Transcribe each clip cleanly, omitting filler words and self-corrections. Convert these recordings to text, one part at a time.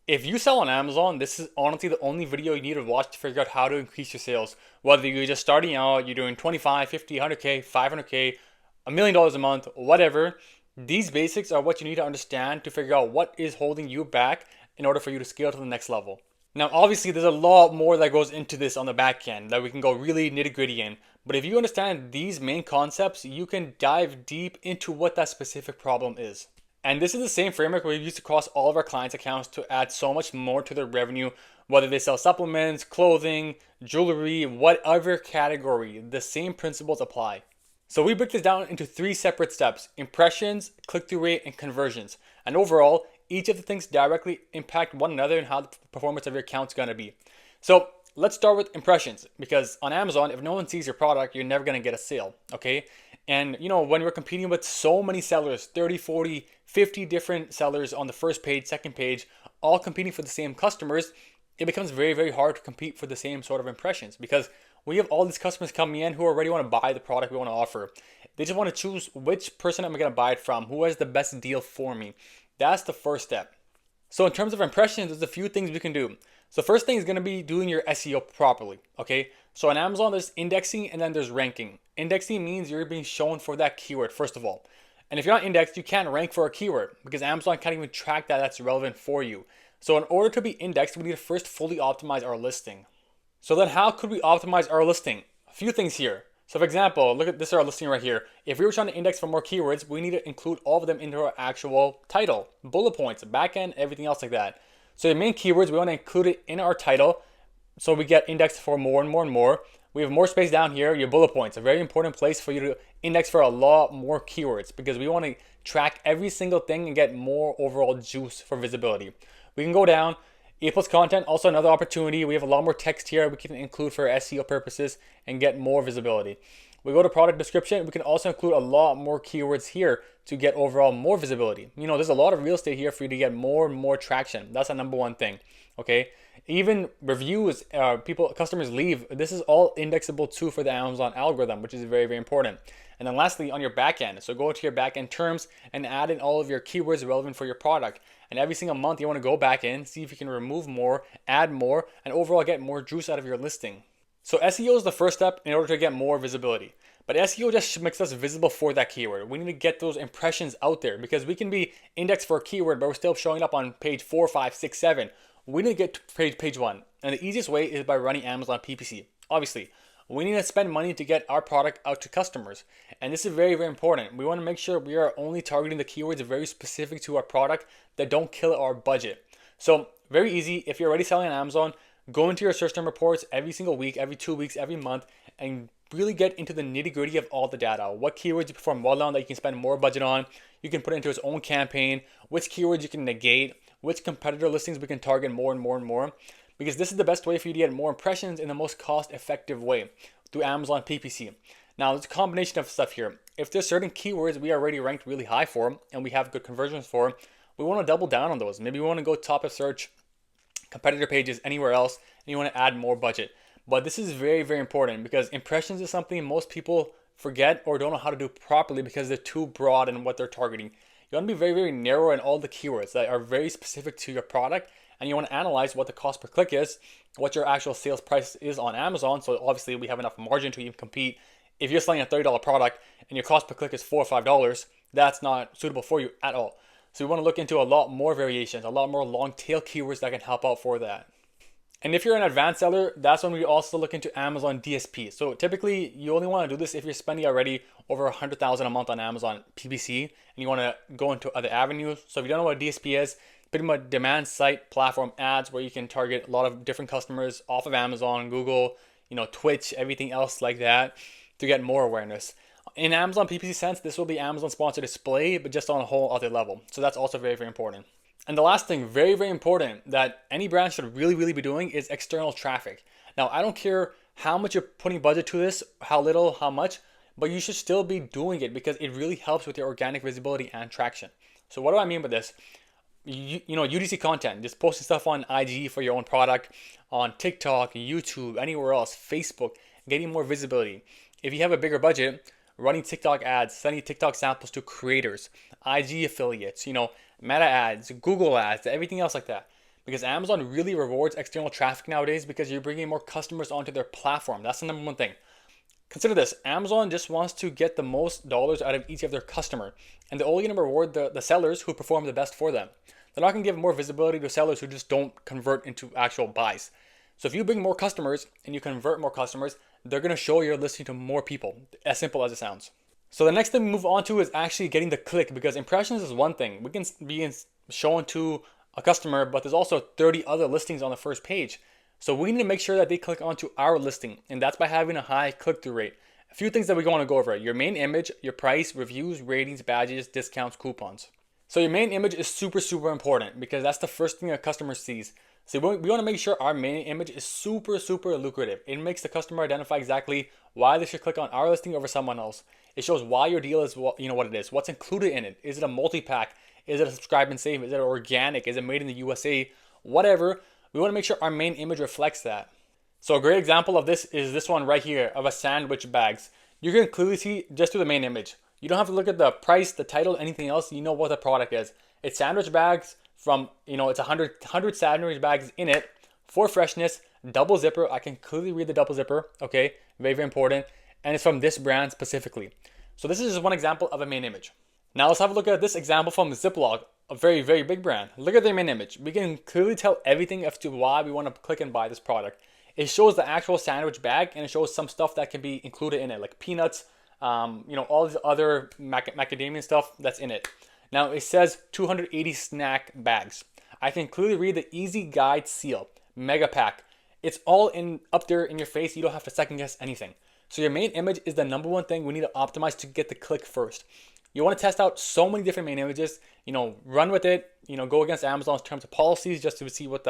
If you sell on Amazon, this is honestly the only video you need to watch to figure out how to increase your sales. Whether you're just starting out, you're doing 25, 50, 100K, 500K, $1 million a month, whatever. These basics are what you need to understand to figure out what is holding you back in order for you to scale to the next level. Now, obviously, there's a lot more that goes into this on the back end that we can go really nitty gritty in. But if you understand these main concepts, you can dive deep into what that specific problem is. And this is the same framework we've used across all of our clients' accounts to add so much more to their revenue, whether they sell supplements, clothing, jewelry, whatever category, the same principles apply. So we break this down into three separate steps: impressions, click-through rate, and conversions. And overall, each of the things directly impact one another and how the performance of your account is going to be. So let's start with impressions, because on Amazon, if no one sees your product, you're never going to get a sale, okay? And when you're competing with so many sellers, 30, 40, 50 different sellers on the first page, second page, all competing for the same customers, it becomes very, very hard to compete for the same sort of impressions, because we have all these customers coming in who already want to buy the product we want to offer. They just want to choose which person am I going to buy it from, who has the best deal for me. That's the first step. So in terms of impressions, there's a few things we can do. So the first thing is going to be doing your SEO properly, okay? So on Amazon, there's indexing and then there's ranking. Indexing means you're being shown for that keyword, first of all. And if you're not indexed, you can't rank for a keyword because Amazon can't even track that's relevant for you. So in order to be indexed, we need to first fully optimize our listing. So then how could we optimize our listing? A few things here. So for example, look at this, our listing right here. If we were trying to index for more keywords, we need to include all of them into our actual title, bullet points, backend, everything else like that. So the main keywords, we want to include it in our title so we get indexed for more and more and more. We have more space down here, your bullet points, a very important place for you to index for a lot more keywords because we want to track every single thing and get more overall juice for visibility. We can go down. A+ content, also another opportunity. We have a lot more text here we can include for SEO purposes and get more visibility. We go to product description. We can also include a lot more keywords here to get overall more visibility. There's a lot of real estate here for you to get more and more traction. That's the number one thing, okay? Even reviews, customers leave. This is all indexable too for the Amazon algorithm, which is very, very important. And then lastly, on your backend. So go to your backend terms and add in all of your keywords relevant for your product. And every single month, you want to go back in, see if you can remove more, add more, and overall get more juice out of your listing. So SEO is the first step in order to get more visibility. But SEO just makes us visible for that keyword. We need to get those impressions out there because we can be indexed for a keyword, but we're still showing up on page 4, 5, 6, 7. We need to get to page 1. And the easiest way is by running Amazon PPC. Obviously, we need to spend money to get our product out to customers. And this is very, very important. We want to make sure we are only targeting the keywords very specific to our product that don't kill our budget. So very easy. If you're already selling on Amazon, go into your search term reports every single week, every 2 weeks, every month, and really get into the nitty gritty of all the data. What keywords you perform well on that you can spend more budget on. You can put into its own campaign. Which keywords you can negate. Which competitor listings we can target more and more and more. Because this is the best way for you to get more impressions in the most cost-effective way through Amazon PPC. Now, there's a combination of stuff here. If there's certain keywords we already ranked really high for and we have good conversions for, we want to double down on those. Maybe we want to go top of search, competitor pages, anywhere else, and you want to add more budget. But this is very, very important because impressions is something most people forget or don't know how to do properly because they're too broad in what they're targeting. You want to be very, very narrow in all the keywords that are very specific to your product, and you want to analyze what the cost per click is, what your actual sales price is on Amazon. So obviously we have enough margin to even compete. If you're selling a $30 product and your cost per click is $4 or $5, that's not suitable for you at all. So we want to look into a lot more variations, a lot more long tail keywords that can help out for that. And if you're an advanced seller, that's when we also look into Amazon DSP. So typically you only want to do this if you're spending already over $100,000 a month on Amazon PPC and you want to go into other avenues. So if you don't know what DSP is, pretty much demand side platform ads where you can target a lot of different customers off of Amazon, Google, Twitch, everything else like that to get more awareness. In Amazon PPC sense, this will be Amazon sponsored display, but just on a whole other level. So that's also very, very important. And the last thing, very, very important that any brand should really, really be doing is external traffic. Now, I don't care how much you're putting budget to this, how little, how much, but you should still be doing it because it really helps with your organic visibility and traction. So what do I mean by this? UGC content, just posting stuff on IG for your own product, on TikTok, YouTube, anywhere else, Facebook, getting more visibility. If you have a bigger budget, running TikTok ads, sending TikTok samples to creators, IG affiliates, Meta ads, Google ads, everything else like that. because Amazon really rewards external traffic nowadays because you're bringing more customers onto their platform. That's the number one thing. Consider this, Amazon just wants to get the most dollars out of each of their customer, and they're only going to reward the sellers who perform the best for them. They're not going to give more visibility to sellers who just don't convert into actual buys. So if you bring more customers and you convert more customers, they're going to show your listing to more people, as simple as it sounds. So the next thing we move on to is actually getting the click, because impressions is one thing. We can be shown to a customer, but there's also 30 other listings on the first page. So we need to make sure that they click onto our listing, and that's by having a high click-through rate. A few things that we want to go over: your main image, your price, reviews, ratings, badges, discounts, coupons. So your main image is super important because that's the first thing a customer sees. So we want to make sure our main image is super lucrative. It makes the customer identify exactly why they should click on our listing over someone else. It shows why your deal is what it is, what's included in it. Is it a multi-pack? Is it a subscribe and save? Is it organic? Is it made in the USA? Whatever. We want to make sure our main image reflects that. So a great example of this is this one right here of a sandwich bags. You can clearly see just through the main image. You don't have to look at the price, the title, anything else. You know what the product is. It's sandwich bags from, it's 100 sandwich bags in it for freshness, double zipper. I can clearly read the double zipper, okay? Very important. And it's from this brand specifically. So this is just one example of a main image. Now let's have a look at this example from Ziploc, a very big brand. Look at their main image. We can clearly tell everything as to why we want to click and buy this product. It shows the actual sandwich bag, and it shows some stuff that can be included in it, like peanuts, all these other macadamia stuff that's in it. Now it says 280 snack bags. I can clearly read the easy guide seal, mega pack. It's all up there in your face. You don't have to second guess anything. So your main image is the number one thing we need to optimize to get the click first. You want to test out so many different main images, run with it, go against Amazon's terms of policies just to see what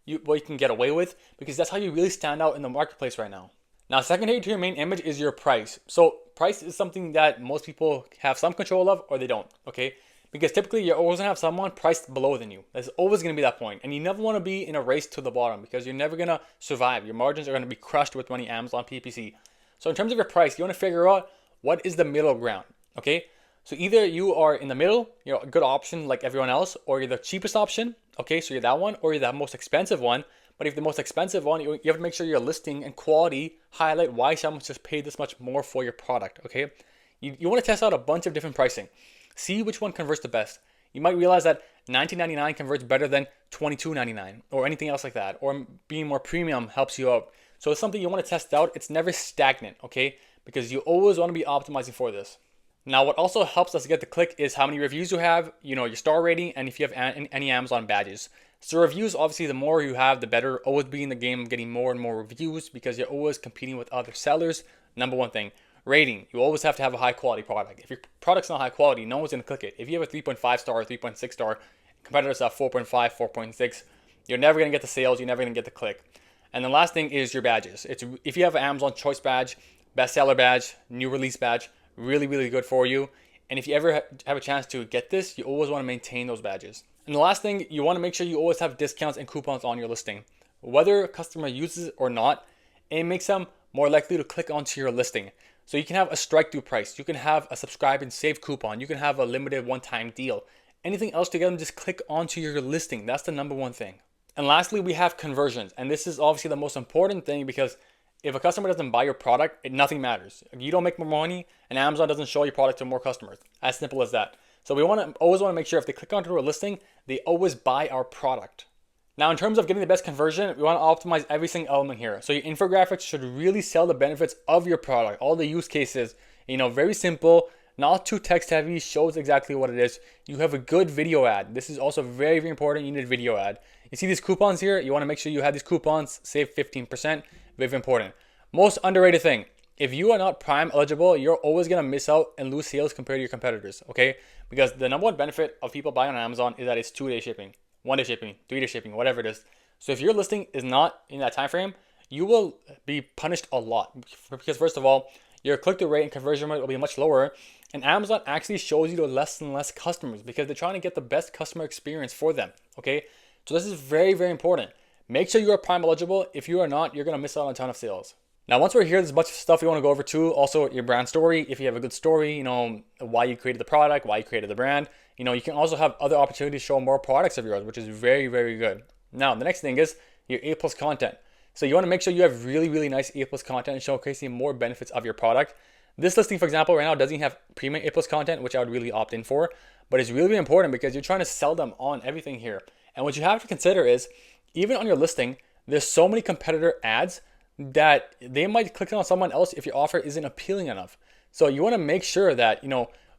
you can get away with, because that's how you really stand out in the marketplace right now. Now, secondary to your main image is your price. So price is something that most people have some control of, or they don't, okay? Because typically you're always gonna have someone priced below than you. There's always gonna be that point. And you never wanna be in a race to the bottom, because you're never gonna survive. Your margins are gonna be crushed with money Amazon PPC. So in terms of your price, you wanna figure out what is the middle ground, okay? So either you are in the middle, you're a good option like everyone else, or you're the cheapest option, okay, so you're that one, or you're the most expensive one. But if the most expensive one, you have to make sure your listing and quality highlight why someone just paid this much more for your product, okay? You want to test out a bunch of different pricing. See which one converts the best. You might realize that $19.99 converts better than $22.99 or anything else like that, or being more premium helps you out. So it's something you want to test out. It's never stagnant, okay? Because you always want to be optimizing for this. Now, what also helps us get the click is how many reviews you have, your star rating, and if you have any Amazon badges. So reviews, obviously, the more you have, the better. Always be in the game of getting more and more reviews because you're always competing with other sellers. Number one thing. Rating, you always have to have a high quality product. If your product's not high quality, no one's going to click it. If you have a 3.5 star, 3.6 star, competitors have 4.5, 4.6, you're never going to get the sales, you're never going to get the click. And the last thing is your badges. If you have an Amazon Choice badge, bestseller badge, new release badge, really good for you. And if you ever have a chance to get this, you always want to maintain those badges. And the last thing, you want to make sure you always have discounts and coupons on your listing. Whether a customer uses it or not, it makes them more likely to click onto your listing. So you can have a strike through price. You can have a subscribe and save coupon. You can have a limited one-time deal. Anything else to get them just click onto your listing. That's the number one thing. And lastly, we have conversions. And this is obviously the most important thing, because if a customer doesn't buy your product, nothing matters. You don't make more money and Amazon doesn't show your product to more customers. As simple as that. So we always want to make sure if they click onto our listing, they always buy our product. Now, in terms of getting the best conversion, we want to optimize every single element here. So your infographics should really sell the benefits of your product, all the use cases, very simple, not too text heavy, shows exactly what it is. You have a good video ad. This is also very important. You need a video ad. You see these coupons here? You want to make sure you have these coupons, save 15%, very important. Most underrated thing, if you are not Prime eligible, you're always going to miss out and lose sales compared to your competitors, okay? Because the number one benefit of people buying on Amazon is that it's 2-day shipping, 1-day shipping, 3-day shipping, whatever it is. So if your listing is not in that time frame, you will be punished a lot. Because first of all, your click-through rate and conversion rate will be much lower. And Amazon actually shows you to less and less customers because they're trying to get the best customer experience for them, okay? So this is very important. Make sure you are Prime eligible. If you are not, you're going to miss out on a ton of sales. Now, once we're here, there's a bunch of stuff we want to go over too. Also, your brand story. If you have a good story, why you created the product, why you created the brand. You can also have other opportunities to show more products of yours, which is very good. Now, the next thing is your A+ content. So you want to make sure you have really, really nice A+ content and showcasing more benefits of your product. This listing, for example, right now doesn't have premium A+ content, which I would really opt in for, but it's really, really important because you're trying to sell them on everything here. And what you have to consider is, even on your listing, there's so many competitor ads that they might click on someone else if your offer isn't appealing enough. So you want to make sure that,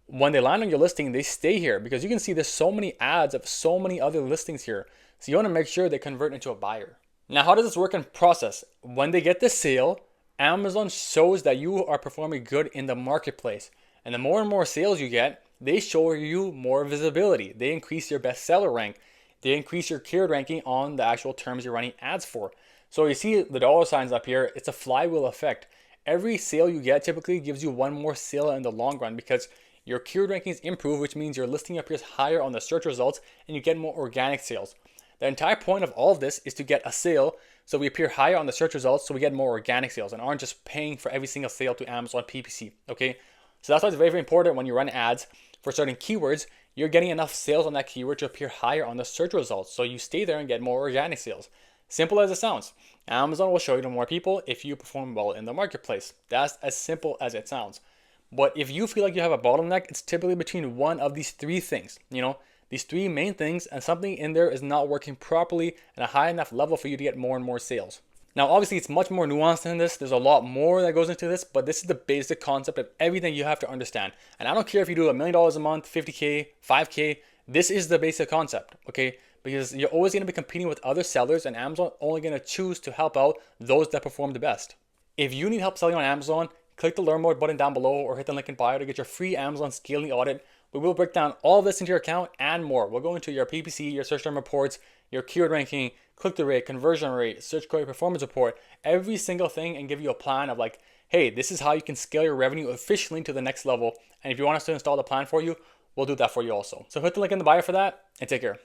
when they land on your listing, they stay here, because you can see there's so many ads of so many other listings here. So you want to make sure they convert into a buyer. Now, how does this work in process? When they get the sale, Amazon shows that you are performing good in the marketplace. And the more and more sales you get, they show you more visibility. They increase your bestseller rank. They increase your keyword ranking on the actual terms you're running ads for. So you see the dollar signs up here. It's a flywheel effect. Every sale you get typically gives you one more sale in the long run, because your keyword rankings improve, which means your listing appears higher on the search results and you get more organic sales. The entire point of all of this is to get a sale so we appear higher on the search results, so we get more organic sales and aren't just paying for every single sale to Amazon PPC, okay? So that's why it's very, very important when you run ads for certain keywords, you're getting enough sales on that keyword to appear higher on the search results, so you stay there and get more organic sales. Simple as it sounds. Amazon will show you to more people if you perform well in the marketplace. That's as simple as it sounds. But if you feel like you have a bottleneck, it's typically between one of these three things, these three main things, and something in there is not working properly at a high enough level for you to get more and more sales. Now, obviously, it's much more nuanced than this. There's a lot more that goes into this, but this is the basic concept of everything you have to understand. And I don't care if you do $1 million a month, 50K, 5K, this is the basic concept, okay? Because you're always going to be competing with other sellers, and Amazon only going to choose to help out those that perform the best. If you need help selling on Amazon, click the Learn More button down below or hit the link in bio to get your free Amazon scaling audit. We will break down all of this into your account and more. We'll go into your PPC, your search term reports, your keyword ranking, click-through rate, conversion rate, search query performance report, every single thing, and give you a plan of like, hey, this is how you can scale your revenue efficiently to the next level. And if you want us to install the plan for you, we'll do that for you also. So hit the link in the bio for that, and take care.